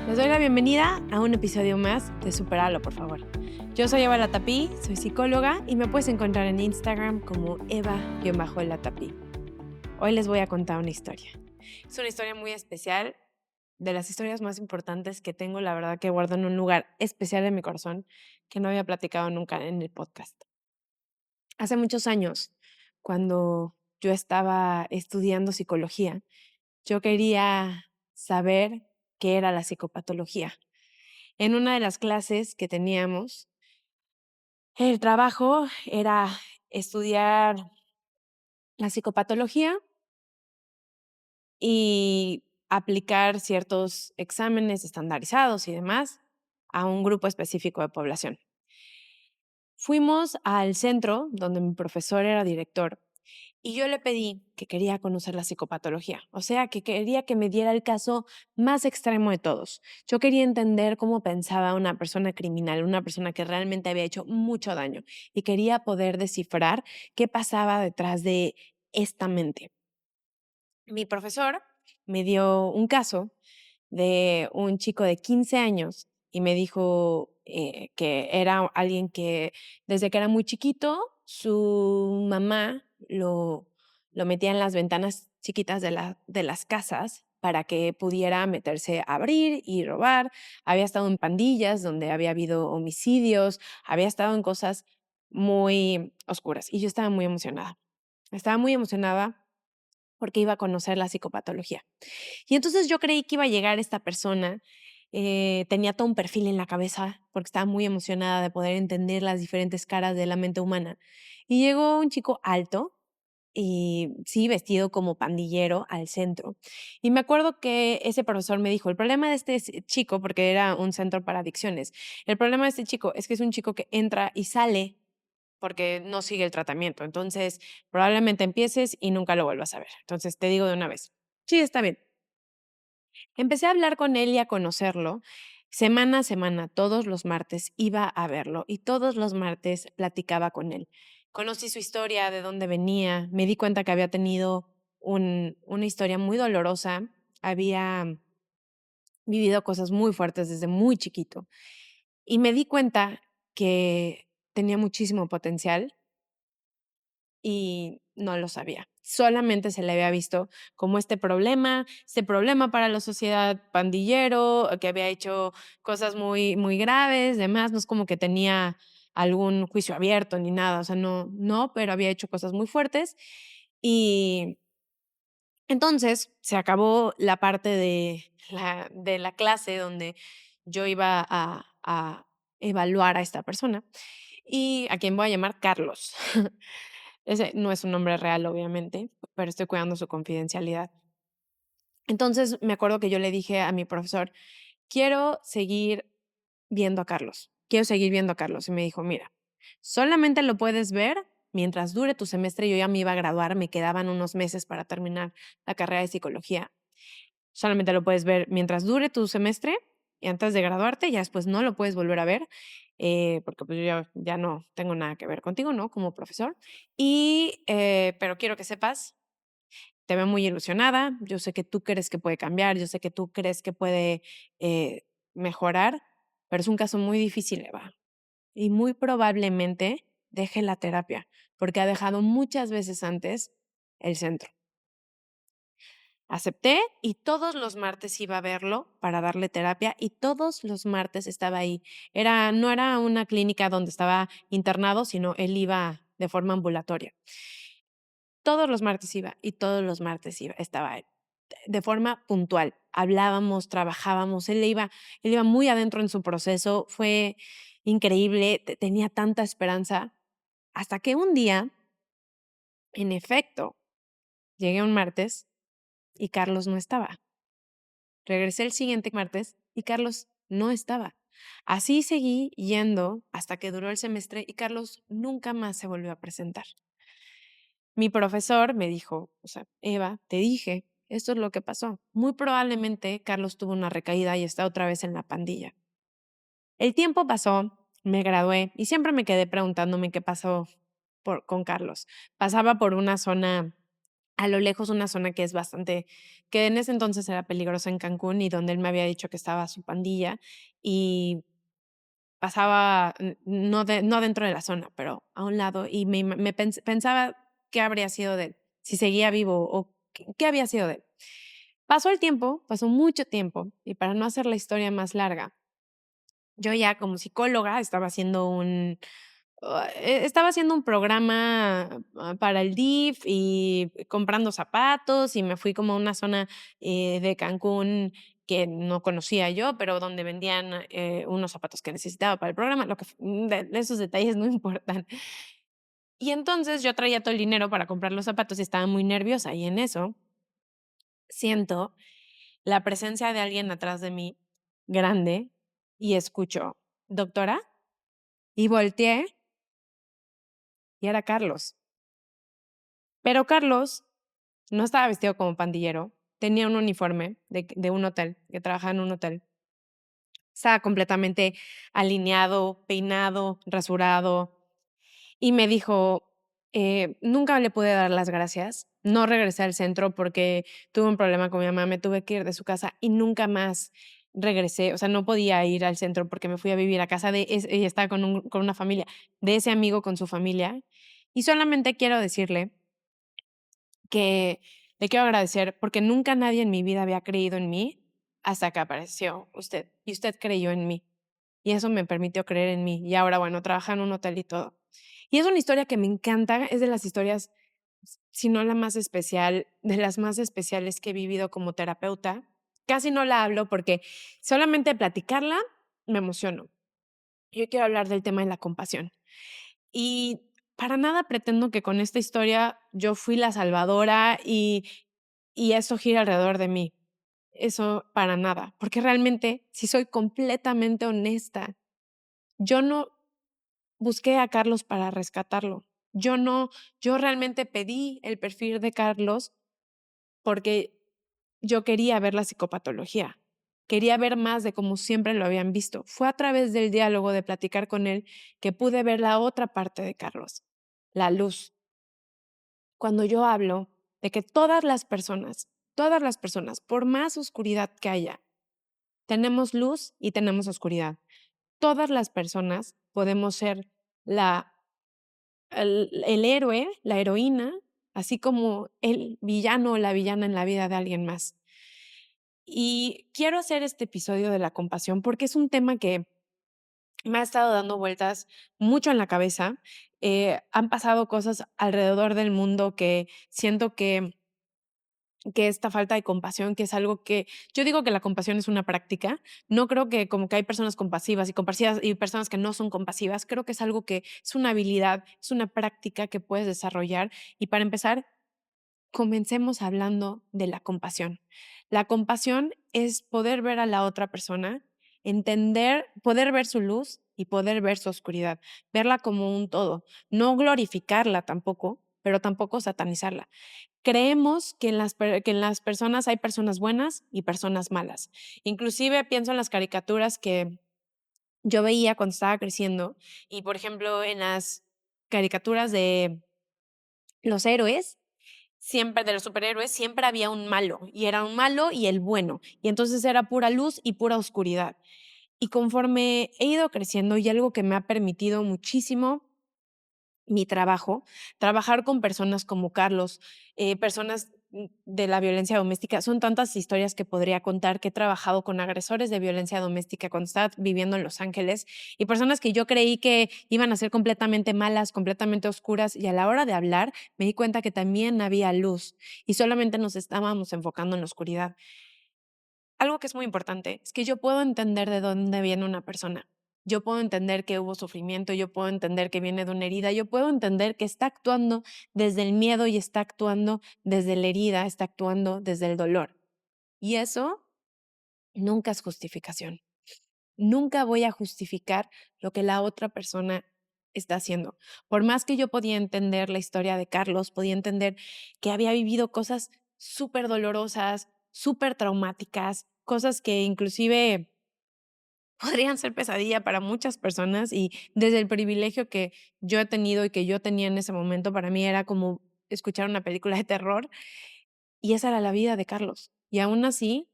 Les doy la bienvenida a un episodio más de Superalo, por favor. Yo soy Eva Latapí, soy psicóloga y me puedes encontrar en Instagram como Eva-Latapí. Hoy les voy a contar una historia. Es una historia muy especial, de las historias más importantes que tengo, la verdad que guardo en un lugar especial en mi corazón que no había platicado nunca en el podcast. Hace muchos años, cuando yo estaba estudiando psicología, yo quería saber qué era la psicopatología. En una de las clases que teníamos, el trabajo era estudiar la psicopatología y aplicar ciertos exámenes estandarizados y demás a un grupo específico de población. Fuimos al centro donde mi profesor era director y yo le pedí que quería conocer la psicopatología, o sea, que quería que me diera el caso más extremo de todos. Yo quería entender cómo pensaba una persona criminal, una persona que realmente había hecho mucho daño y quería poder descifrar qué pasaba detrás de esta mente. Mi profesor me dio un caso de un chico de 15 años y me dijo que era alguien que desde que era muy chiquito, su mamá lo metía en las ventanas chiquitas de las casas para que pudiera meterse a abrir y robar. Había estado en pandillas donde había habido homicidios, había estado en cosas muy oscuras y yo estaba muy emocionada. Estaba muy emocionada porque iba a conocer la psicopatología. Y entonces yo creí que iba a llegar esta persona, tenía todo un perfil en la cabeza, porque estaba muy emocionada de poder entender las diferentes caras de la mente humana. Y llegó un chico alto y sí, vestido como pandillero al centro. Y me acuerdo que ese profesor me dijo, el problema de este chico, porque era un centro para adicciones, el problema de este chico es que es un chico que entra y sale porque no sigue el tratamiento. Entonces, probablemente empieces y nunca lo vuelvas a ver. Entonces, te digo de una vez. Sí, está bien. Empecé a hablar con él y a conocerlo. Semana a semana, todos los martes iba a verlo y todos los martes platicaba con él. Conocí su historia, de dónde venía, me di cuenta que había tenido una historia muy dolorosa, había vivido cosas muy fuertes desde muy chiquito y me di cuenta que tenía muchísimo potencial y no lo sabía. Solamente se le había visto como este problema para la sociedad pandillero, que había hecho cosas muy, muy graves, demás, no es como que tenía algún juicio abierto ni nada, o sea, no, pero había hecho cosas muy fuertes. Y entonces se acabó la parte de la clase donde yo iba a evaluar a esta persona y a quien voy a llamar Carlos. Ese no es un nombre real, obviamente, pero estoy cuidando su confidencialidad. Entonces, me acuerdo que yo le dije a mi profesor: "Quiero seguir viendo a Carlos, quiero seguir viendo a Carlos". Y me dijo: "Mira, solamente lo puedes ver mientras dure tu semestre". Yo ya me iba a graduar, me quedaban unos meses para terminar la carrera de psicología. Solamente lo puedes ver mientras dure tu semestre y antes de graduarte, ya después no lo puedes volver a ver, porque pues yo ya no tengo nada que ver contigo, ¿no? Como profesor. Pero quiero que sepas, te veo muy ilusionada, yo sé que tú crees que puede cambiar, yo sé que tú crees que puede mejorar, pero es un caso muy difícil, Eva. Y muy probablemente deje la terapia, porque ha dejado muchas veces antes el centro. Acepté y todos los martes iba a verlo para darle terapia y todos los martes estaba ahí. No era una clínica donde estaba internado, sino él iba de forma ambulatoria. Todos los martes iba y todos los martes estaba ahí, de forma puntual. Hablábamos, trabajábamos, él iba muy adentro en su proceso, fue increíble, tenía tanta esperanza, hasta que un día, en efecto, llegué un martes y Carlos no estaba. Regresé el siguiente martes y Carlos no estaba. Así seguí yendo hasta que duró el semestre y Carlos nunca más se volvió a presentar. Mi profesor me dijo, o sea, Eva, te dije, esto es lo que pasó. Muy probablemente Carlos tuvo una recaída y está otra vez en la pandilla. El tiempo pasó, me gradué y siempre me quedé preguntándome qué pasó con Carlos. Pasaba por una zona a lo lejos una zona que es bastante que en ese entonces era peligrosa en Cancún y donde él me había dicho que estaba su pandilla y pasaba, no dentro de la zona, pero a un lado, y pensaba qué habría sido de él, si seguía vivo o qué había sido de él. Pasó el tiempo, pasó mucho tiempo, y para no hacer la historia más larga, yo ya como psicóloga estaba haciendo un programa, para el DIF y comprando zapatos, y me fui como a una zona, de Cancún que no conocía yo, pero donde vendían, unos zapatos que necesitaba para el programa, lo que de esos detalles no importan. Y entonces yo traía todo el dinero para comprar los zapatos y estaba muy nerviosa, y en eso siento la presencia de alguien atrás de mí, grande, y escucho: "¿Doctora?". Y volteé y era Carlos. Pero Carlos no estaba vestido como pandillero, tenía un uniforme de un hotel, que trabajaba en un hotel. Estaba completamente alineado, peinado, rasurado, y me dijo, nunca le pude dar las gracias, no regresé al centro porque tuve un problema con mi mamá, me tuve que ir de su casa y nunca más regresé, o sea, no podía ir al centro porque me fui a vivir a casa de ella estaba con una familia, de ese amigo con su familia, y solamente quiero decirle que le quiero agradecer porque nunca nadie en mi vida había creído en mí hasta que apareció usted, y usted creyó en mí, y eso me permitió creer en mí, y ahora, bueno, trabaja en un hotel y todo. Y es una historia que me encanta, es de las historias, si no la más especial, de las más especiales que he vivido como terapeuta. Casi no la hablo porque solamente platicarla me emociono. Yo quiero hablar del tema de la compasión. Y para nada pretendo que con esta historia yo fui la salvadora y eso gira alrededor de mí. Eso para nada, porque realmente, si soy completamente honesta, yo no busqué a Carlos para rescatarlo. Yo no, yo realmente pedí el perfil de Carlos porque yo quería ver la psicopatología. Quería ver más de cómo siempre lo habían visto. Fue a través del diálogo, de platicar con él, que pude ver la otra parte de Carlos, la luz. Cuando yo hablo de que todas las personas, por más oscuridad que haya, tenemos luz y tenemos oscuridad. Todas las personas podemos ser la el héroe, la heroína, así como el villano o la villana en la vida de alguien más. Y quiero hacer este episodio de la compasión porque es un tema que me ha estado dando vueltas mucho en la cabeza. Han pasado cosas alrededor del mundo que siento que esta falta de compasión, que es algo que yo digo que la compasión es una práctica, no creo que como que hay personas compasivas y compasivas y personas que no son compasivas, creo que es algo que es una habilidad, es una práctica que puedes desarrollar y para empezar, comencemos hablando de la compasión. La compasión es poder ver a la otra persona, entender, poder ver su luz y poder ver su oscuridad, verla como un todo, no glorificarla tampoco, pero tampoco satanizarla. Creemos que que en las personas hay personas buenas y personas malas. Inclusive pienso en las caricaturas que yo veía cuando estaba creciendo y, por ejemplo, en las caricaturas de los héroes, siempre de los superhéroes, siempre había un malo, y era un malo y el bueno, y entonces era pura luz y pura oscuridad. Y conforme he ido creciendo y algo que me ha permitido muchísimo mi trabajo, trabajar con personas como Carlos, personas de la violencia doméstica. Son tantas historias que podría contar que he trabajado con agresores de violencia doméstica cuando estaba viviendo en Los Ángeles y personas que yo creí que iban a ser completamente malas, completamente oscuras y a la hora de hablar me di cuenta que también había luz y solamente nos estábamos enfocando en la oscuridad. Algo que es muy importante es que yo puedo entender de dónde viene una persona. Yo puedo entender que hubo sufrimiento, yo puedo entender que viene de una herida, yo puedo entender que está actuando desde el miedo y está actuando desde la herida, está actuando desde el dolor. Y eso nunca es justificación. Nunca voy a justificar lo que la otra persona está haciendo. Por más que yo podía entender la historia de Carlos, podía entender que había vivido cosas súper dolorosas, súper traumáticas, cosas que inclusive podrían ser pesadilla para muchas personas y desde el privilegio que yo he tenido y que yo tenía en ese momento, para mí era como escuchar una película de terror, y esa era la vida de Carlos. Y aún así,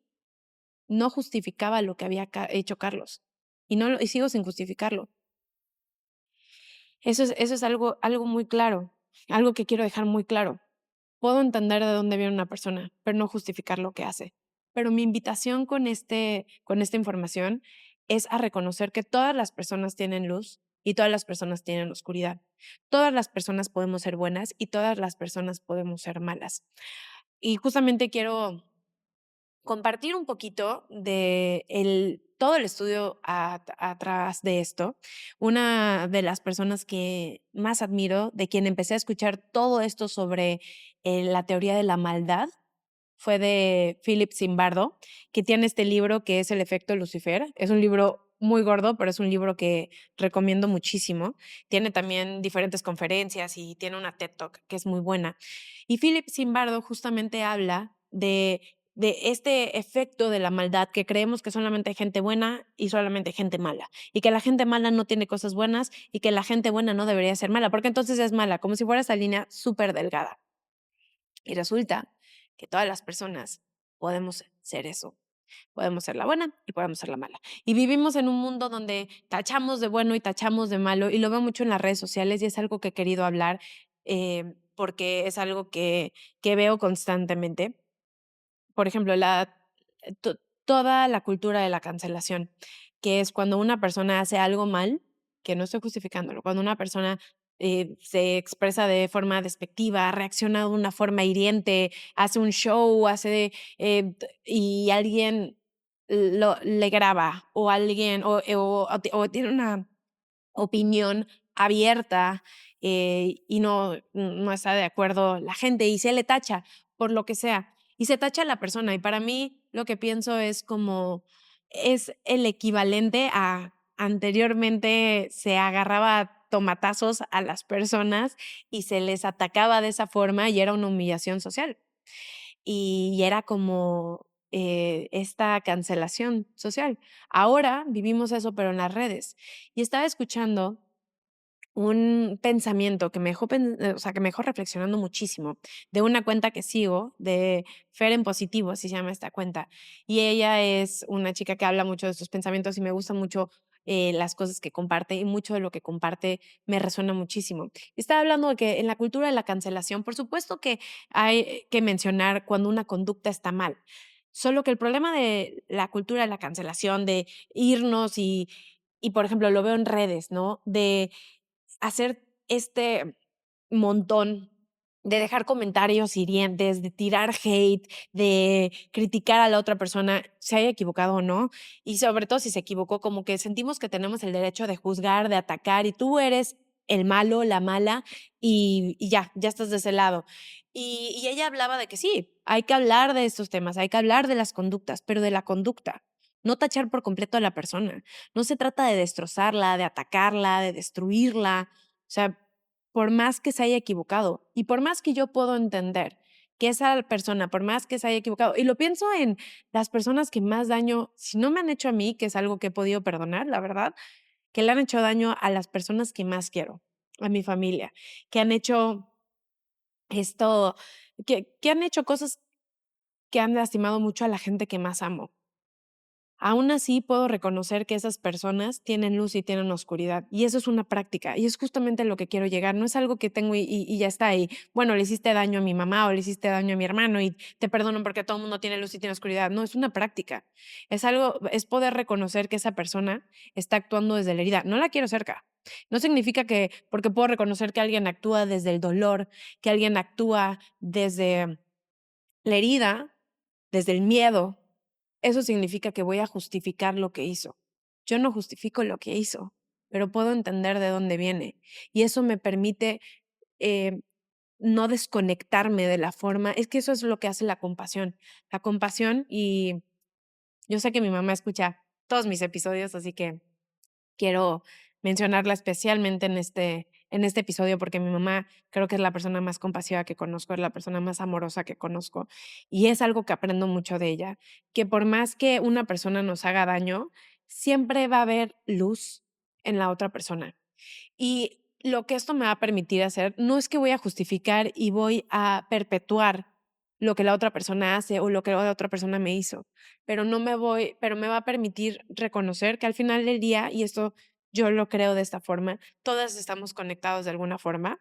no justificaba lo que había hecho Carlos. Y sigo sin justificarlo. Eso es algo muy claro, algo que quiero dejar muy claro. Puedo entender de dónde viene una persona, pero no justificar lo que hace. Pero mi invitación con esta información es a reconocer que todas las personas tienen luz y todas las personas tienen oscuridad. Todas las personas podemos ser buenas y todas las personas podemos ser malas. Y justamente quiero compartir un poquito de todo el estudio atrás de esto. Una de las personas que más admiro, de quien empecé a escuchar todo esto sobre la teoría de la maldad, fue de Philip Zimbardo, que tiene este libro que es El efecto Lucifer. Es un libro muy gordo, pero es un libro que recomiendo muchísimo. Tiene también diferentes conferencias y tiene una TED Talk que es muy buena. Y Philip Zimbardo justamente habla de este efecto de la maldad, que creemos que solamente hay gente buena y solamente hay gente mala, y que la gente mala no tiene cosas buenas y que la gente buena no debería ser mala, porque entonces es mala, como si fuera esa línea súper delgada. Y resulta que todas las personas podemos ser eso. Podemos ser la buena y podemos ser la mala. Y vivimos en un mundo donde tachamos de bueno y tachamos de malo, y lo veo mucho en las redes sociales y es algo que he querido hablar porque es algo que veo constantemente. Por ejemplo, to toda la cultura de la cancelación, que es cuando una persona hace algo mal, que no estoy justificándolo, cuando una persona, se expresa de forma despectiva, reacciona de una forma hiriente, hace un show, y alguien le graba, o alguien o tiene una opinión abierta, y no está de acuerdo la gente y se le tacha por lo que sea, y se tacha a la persona. Y para mí lo que pienso es como es el equivalente a anteriormente se agarraba a tomatazos a las personas y se les atacaba de esa forma y era una humillación social. Y era como, esta cancelación social. Ahora vivimos eso, pero en las redes. Y estaba escuchando un pensamiento que me dejó o sea, que me dejó reflexionando muchísimo, de una cuenta que sigo, de Fer en Positivo, así se llama esta cuenta. Y ella es una chica que habla mucho de sus pensamientos y me gustan mucho, las cosas que comparte, y mucho de lo que comparte me resuena muchísimo. Y estaba hablando de que en la cultura de la cancelación, por supuesto que hay que mencionar cuando una conducta está mal. Solo que el problema de la cultura de la cancelación, de irnos y, por ejemplo, lo veo en redes, ¿no? De hacer este montón de dejar comentarios hirientes, de tirar hate, de criticar a la otra persona, se haya equivocado o no, y sobre todo si se equivocó, como que sentimos que tenemos el derecho de juzgar, de atacar, y tú eres el malo, la mala, y ya estás de ese lado. Y ella hablaba de que sí, hay que hablar de estos temas, hay que hablar de las conductas, pero de la conducta, no tachar por completo a la persona. No se trata de destrozarla, de atacarla, de destruirla. O sea, por más que se haya equivocado y por más que yo puedo entender que esa persona, por más que se haya equivocado, y lo pienso en las personas que más daño, si no me han hecho a mí, que es algo que he podido perdonar, la verdad, que le han hecho daño a las personas que más quiero, a mi familia, que han hecho esto, que han hecho cosas que han lastimado mucho a la gente que más amo. Aún así, puedo reconocer que esas personas tienen luz y tienen oscuridad, y eso es una práctica, y es justamente a lo que quiero llegar. No es algo que tengo y ya está ahí. Bueno, le hiciste daño a mi mamá o le hiciste daño a mi hermano y te perdono porque todo el mundo tiene luz y tiene oscuridad. No, es una práctica. Es poder reconocer que esa persona está actuando desde la herida. No la quiero cerca. No significa que porque puedo reconocer que alguien actúa desde el dolor, que alguien actúa desde la herida, desde el miedo, eso significa que voy a justificar lo que hizo. Yo no justifico lo que hizo, pero puedo entender de dónde viene. Y eso me permite eh, no desconectarme de la forma. Es que eso es lo que hace la compasión. La compasión, y yo sé que mi mamá escucha todos mis episodios, así que quiero mencionarla especialmente en este episodio, porque mi mamá creo que es la persona más compasiva que conozco, es la persona más amorosa que conozco, y es algo que aprendo mucho de ella, que por más que una persona nos haga daño, siempre va a haber luz en la otra persona. Y lo que esto me va a permitir hacer no es que voy a justificar y voy a perpetuar lo que la otra persona hace o lo que la otra persona me hizo, pero me va a permitir reconocer que al final del día, y esto yo lo creo de esta forma, todas estamos conectados de alguna forma.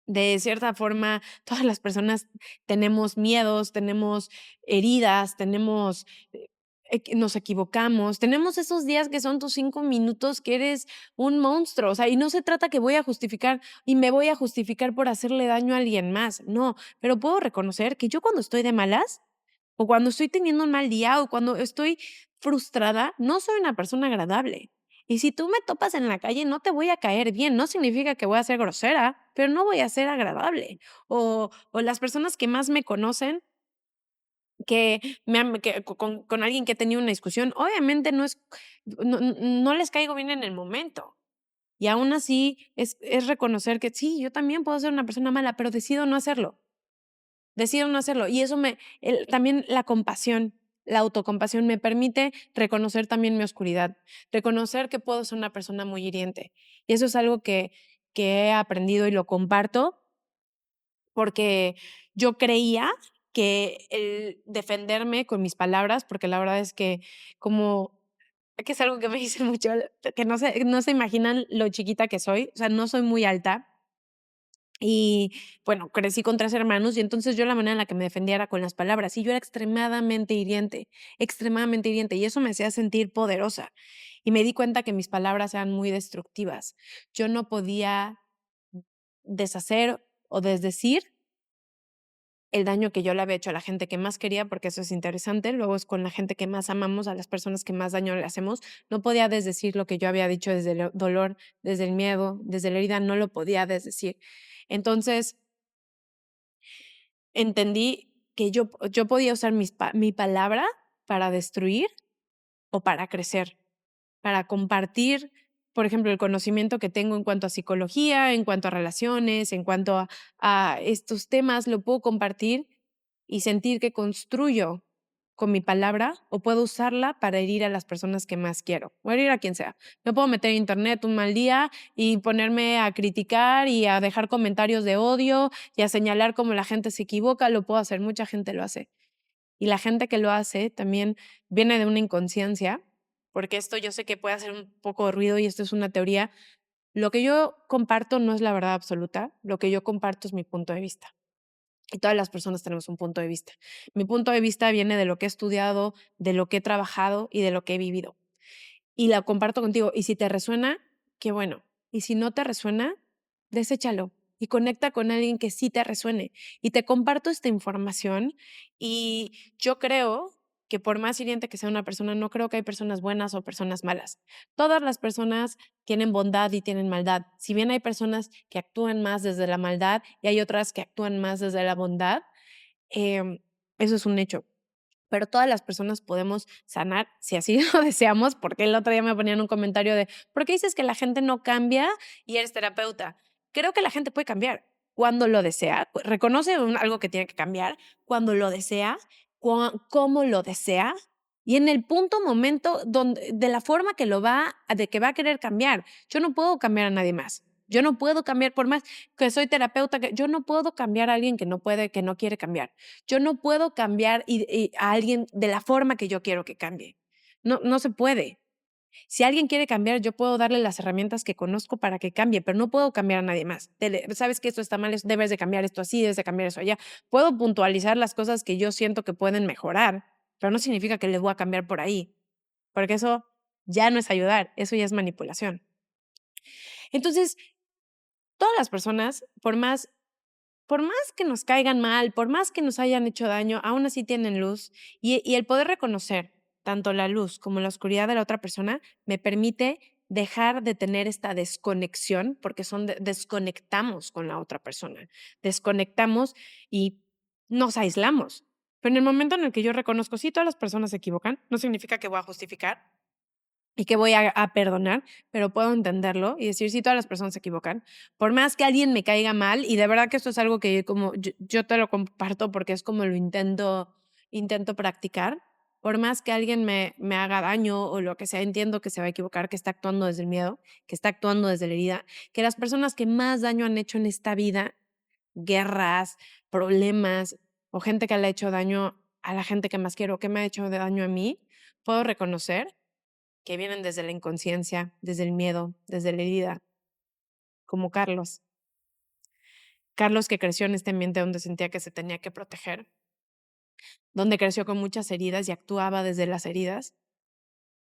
De cierta forma, todas las personas tenemos miedos, tenemos heridas, tenemos, nos equivocamos, tenemos esos días que son tus 5 minutos que eres un monstruo, o sea, y no se trata que voy a justificar y me voy a justificar por hacerle daño a alguien más, no, pero puedo reconocer que yo cuando estoy de malas, o cuando estoy teniendo un mal día, o cuando estoy frustrada, no soy una persona agradable. Y si tú me topas en la calle, no te voy a caer bien. No significa que voy a ser grosera, pero no voy a ser agradable. O las personas que más me conocen, que me han que con alguien que he tenido una discusión, obviamente no les caigo bien en el momento. Y aún así es reconocer que sí, yo también puedo ser una persona mala, pero decido no hacerlo. Decido no hacerlo. Y eso también la compasión, la autocompasión me permite reconocer también mi oscuridad, reconocer que puedo ser una persona muy hiriente. Y eso es algo que he aprendido y lo comparto porque yo creía que el defenderme con mis palabras, porque la verdad es que es algo que me dicen mucho, que no se imaginan lo chiquita que soy, o sea, no soy muy alta, y bueno, crecí con 3 hermanos y entonces yo la manera en la que me defendía era con las palabras y yo era extremadamente hiriente y eso me hacía sentir poderosa y me di cuenta que mis palabras eran muy destructivas. Yo no podía deshacer o desdecir el daño que yo le había hecho a la gente que más quería, porque eso es interesante, luego es con la gente que más amamos, a las personas que más daño le hacemos. No podía desdecir lo que yo había dicho desde el dolor, desde el miedo, desde la herida, no lo podía desdecir. Entonces, entendí que yo podía usar mi palabra para destruir o para crecer, para compartir, por ejemplo, el conocimiento que tengo en cuanto a psicología, en cuanto a relaciones, en cuanto a estos temas, lo puedo compartir y sentir que construyo con mi palabra o puedo usarla para herir a las personas que más quiero o herir a quien sea. Me puedo meter en internet un mal día y ponerme a criticar y a dejar comentarios de odio y a señalar cómo la gente se equivoca, lo puedo hacer, mucha gente lo hace. Y la gente que lo hace también viene de una inconsciencia, porque esto yo sé que puede hacer un poco de ruido y esto es una teoría. Lo que yo comparto no es la verdad absoluta, lo que yo comparto es mi punto de vista. Y todas las personas tenemos un punto de vista. Mi punto de vista viene de lo que he estudiado, de lo que he trabajado y de lo que he vivido. Y la comparto contigo. Y si te resuena, qué bueno. Y si no te resuena, deséchalo y conecta con alguien que sí te resuene. Y te comparto esta información y yo creo que por más hiriente que sea una persona, no creo que hay personas buenas o personas malas. Todas las personas tienen bondad y tienen maldad. Si bien hay personas que actúan más desde la maldad y hay otras que actúan más desde la bondad, em, eso es un hecho, pero todas las personas podemos sanar si así lo deseamos, porque el otro día me ponían un comentario de, ¿por qué dices que la gente no cambia y eres terapeuta? Creo que la gente puede cambiar cuando lo desea, reconoce algo que tiene que cambiar, cuando lo desea, cómo lo desea y en el punto, momento, de la forma de que va a querer cambiar. Yo no puedo cambiar a nadie más. Yo no puedo cambiar por más que soy terapeuta, que yo no puedo cambiar a alguien que no puede, que no quiere cambiar. Yo no puedo cambiar a alguien de la forma que yo quiero que cambie. No se puede. Si alguien quiere cambiar, yo puedo darle las herramientas que conozco para que cambie, pero no puedo cambiar a nadie más. Sabes que esto está mal, debes de cambiar esto así, debes de cambiar eso allá. Puedo puntualizar las cosas que yo siento que pueden mejorar, pero no significa que les voy a cambiar por ahí, porque eso ya no es ayudar, eso ya es manipulación. Entonces, todas las personas, por más que nos caigan mal, por más que nos hayan hecho daño, aún así tienen luz y el poder reconocer tanto la luz como la oscuridad de la otra persona me permite dejar de tener esta desconexión, porque desconectamos con la otra persona, desconectamos y nos aislamos. Pero en el momento en el que yo reconozco, sí, todas las personas se equivocan, no significa que voy a justificar, y que voy a perdonar, pero puedo entenderlo y decir, sí, todas las personas se equivocan. Por más que alguien me caiga mal, y de verdad que esto es algo que como yo te lo comparto porque es como lo intento practicar. Por más que alguien me haga daño o lo que sea, entiendo que se va a equivocar, que está actuando desde el miedo, que está actuando desde la herida, que las personas que más daño han hecho en esta vida, guerras, problemas o gente que le ha hecho daño a la gente que más quiero, que me ha hecho de daño a mí, puedo reconocer que vienen desde la inconsciencia, desde el miedo, desde la herida, como Carlos. Carlos que creció en este ambiente donde sentía que se tenía que proteger, donde creció con muchas heridas y actuaba desde las heridas.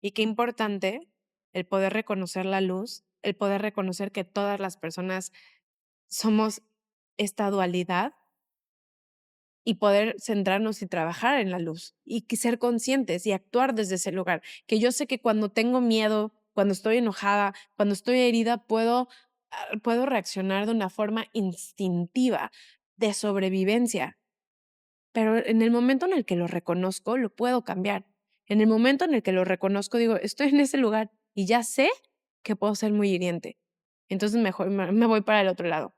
Y qué importante el poder reconocer la luz, el poder reconocer que todas las personas somos esta dualidad y poder centrarnos y trabajar en la luz y que ser conscientes y actuar desde ese lugar. Que yo sé que cuando tengo miedo, cuando estoy enojada, cuando estoy herida, puedo reaccionar de una forma instintiva, de sobrevivencia. Pero en el momento en el que lo reconozco, lo puedo cambiar. En el momento en el que lo reconozco, digo, estoy en ese lugar y ya sé que puedo ser muy hiriente. Entonces mejor me voy para el otro lado.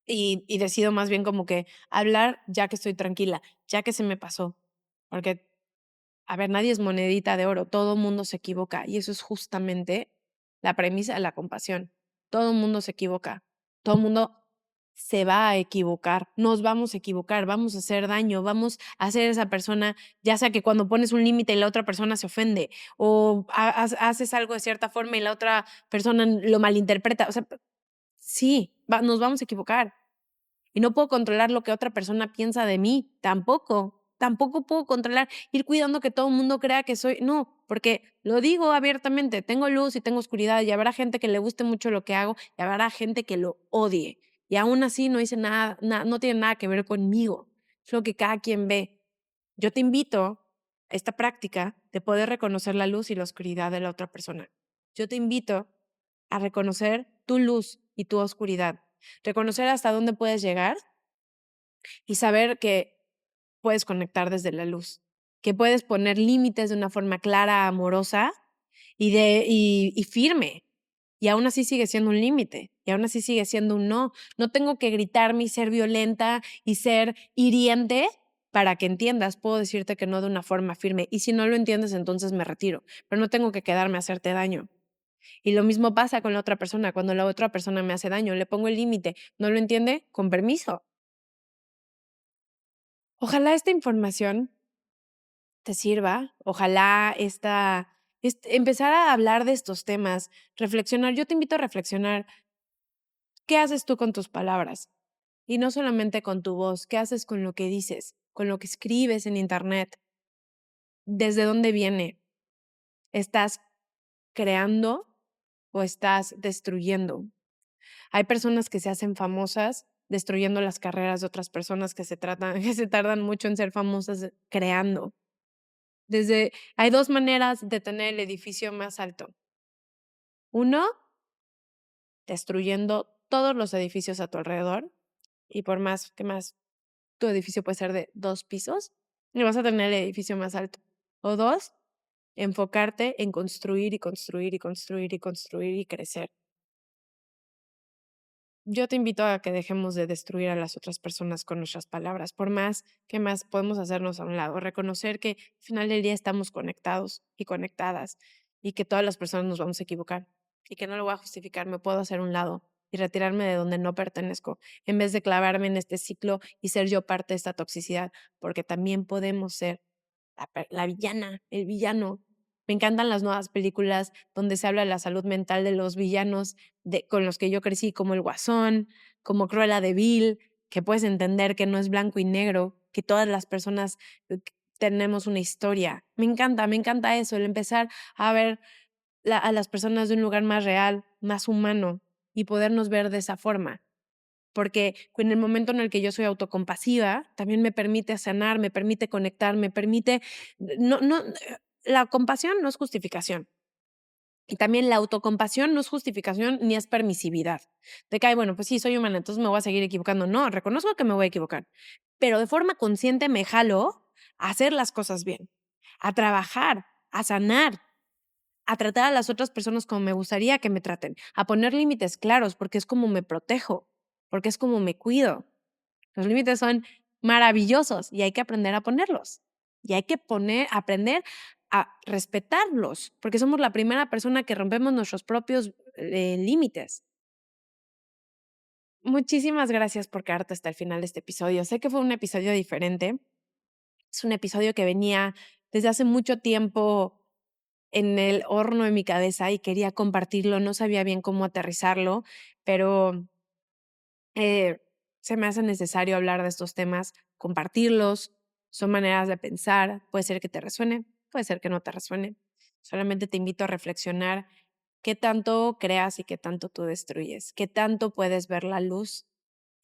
Y decido más bien como que hablar ya que estoy tranquila, ya que se me pasó. Porque, a ver, nadie es monedita de oro, todo mundo se equivoca. Y eso es justamente la premisa de la compasión. Todo mundo se equivoca. Todo mundo se va a equivocar, nos vamos a equivocar, vamos a hacer daño, vamos a hacer esa persona, ya sea que cuando pones un límite y la otra persona se ofende, o haces algo de cierta forma y la otra persona lo malinterpreta. O sea, sí, nos vamos a equivocar. Y no puedo controlar lo que otra persona piensa de mí, tampoco. Tampoco puedo controlar, ir cuidando que todo el mundo crea que soy, no, porque lo digo abiertamente, tengo luz y tengo oscuridad y habrá gente que le guste mucho lo que hago y habrá gente que lo odie. Y aún así no hice nada, no tiene nada que ver conmigo. Es lo que cada quien ve. Yo te invito a esta práctica de poder reconocer la luz y la oscuridad de la otra persona. Yo te invito a reconocer tu luz y tu oscuridad, reconocer hasta dónde puedes llegar y saber que puedes conectar desde la luz, que puedes poner límites de una forma clara, amorosa y firme. Y aún así sigue siendo un límite, y aún así sigue siendo un no. No tengo que gritarme y ser violenta y ser hiriente para que entiendas. Puedo decirte que no de una forma firme. Y si no lo entiendes, entonces me retiro. Pero no tengo que quedarme a hacerte daño. Y lo mismo pasa con la otra persona. Cuando la otra persona me hace daño, le pongo el límite. ¿No lo entiende? Con permiso. Ojalá esta información te sirva. Ojalá empezar a hablar de estos temas, reflexionar. Yo te invito a reflexionar. ¿Qué haces tú con tus palabras? Y no solamente con tu voz, ¿qué haces con lo que dices, con lo que escribes en internet? ¿Desde dónde viene? ¿Estás creando o estás destruyendo? Hay personas que se hacen famosas destruyendo las carreras de otras personas que se tardan mucho en ser famosas creando. Hay dos maneras de tener el edificio más alto. Uno, destruyendo todos los edificios a tu alrededor y por más que más tu edificio puede ser de 2 pisos y vas a tener el edificio más alto. O 2, enfocarte en construir y construir y construir y construir y crecer. Yo te invito a que dejemos de destruir a las otras personas con nuestras palabras, por más que más podemos hacernos a un lado, reconocer que al final del día estamos conectados y conectadas y que todas las personas nos vamos a equivocar y que no lo voy a justificar, me puedo hacer a un lado y retirarme de donde no pertenezco, en vez de clavarme en este ciclo y ser yo parte de esta toxicidad, porque también podemos ser la villana, el villano. Me encantan las nuevas películas donde se habla de la salud mental de los villanos con los que yo crecí, como El Guasón, como Cruella de Vil, que puedes entender que no es blanco y negro, que todas las personas tenemos una historia. Me encanta eso, el empezar a ver a las personas de un lugar más real, más humano y podernos ver de esa forma. Porque en el momento en el que yo soy autocompasiva, también me permite sanar, me permite conectar, me permite, la compasión no es justificación. Y también la autocompasión no es justificación ni es permisividad. De que, ay, bueno, pues sí, soy humana, entonces me voy a seguir equivocando. No, reconozco que me voy a equivocar, pero de forma consciente me jalo a hacer las cosas bien, a trabajar, a sanar, a tratar a las otras personas como me gustaría que me traten, a poner límites claros, porque es como me protejo, porque es como me cuido. Los límites son maravillosos y hay que aprender a ponerlos. y hay que aprender a respetarlos, porque somos la primera persona que rompemos nuestros propios, límites. Muchísimas gracias por quedarte hasta el final de este episodio. Sé que fue un episodio diferente. Es un episodio que venía desde hace mucho tiempo en el horno de mi cabeza y quería compartirlo. No sabía bien cómo aterrizarlo, pero eh, se me hace necesario hablar de estos temas, compartirlos. Son maneras de pensar. Puede ser que te resuene, puede ser que no te resuene. Solamente te invito a reflexionar qué tanto creas y qué tanto tú destruyes, qué tanto puedes ver la luz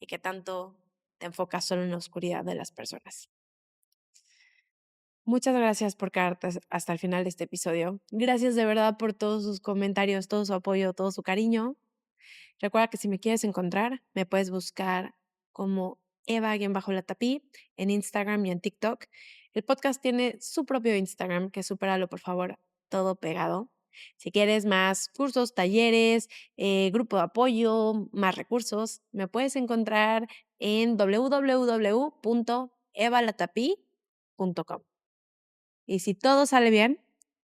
y qué tanto te enfocas solo en la oscuridad de las personas. Muchas gracias por quedarte hasta el final de este episodio. Gracias de verdad por todos sus comentarios, todo su apoyo, todo su cariño. Recuerda que si me quieres encontrar, me puedes buscar como Eva-Latapí en Instagram y en TikTok. El podcast tiene su propio Instagram, que supéralo, por favor, todo pegado. Si quieres más cursos, talleres, grupo de apoyo, más recursos, me puedes encontrar en www.evalatapí.com. Y si todo sale bien,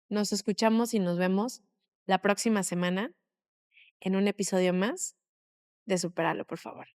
nos escuchamos y nos vemos la próxima semana en un episodio más de Superalo, por favor.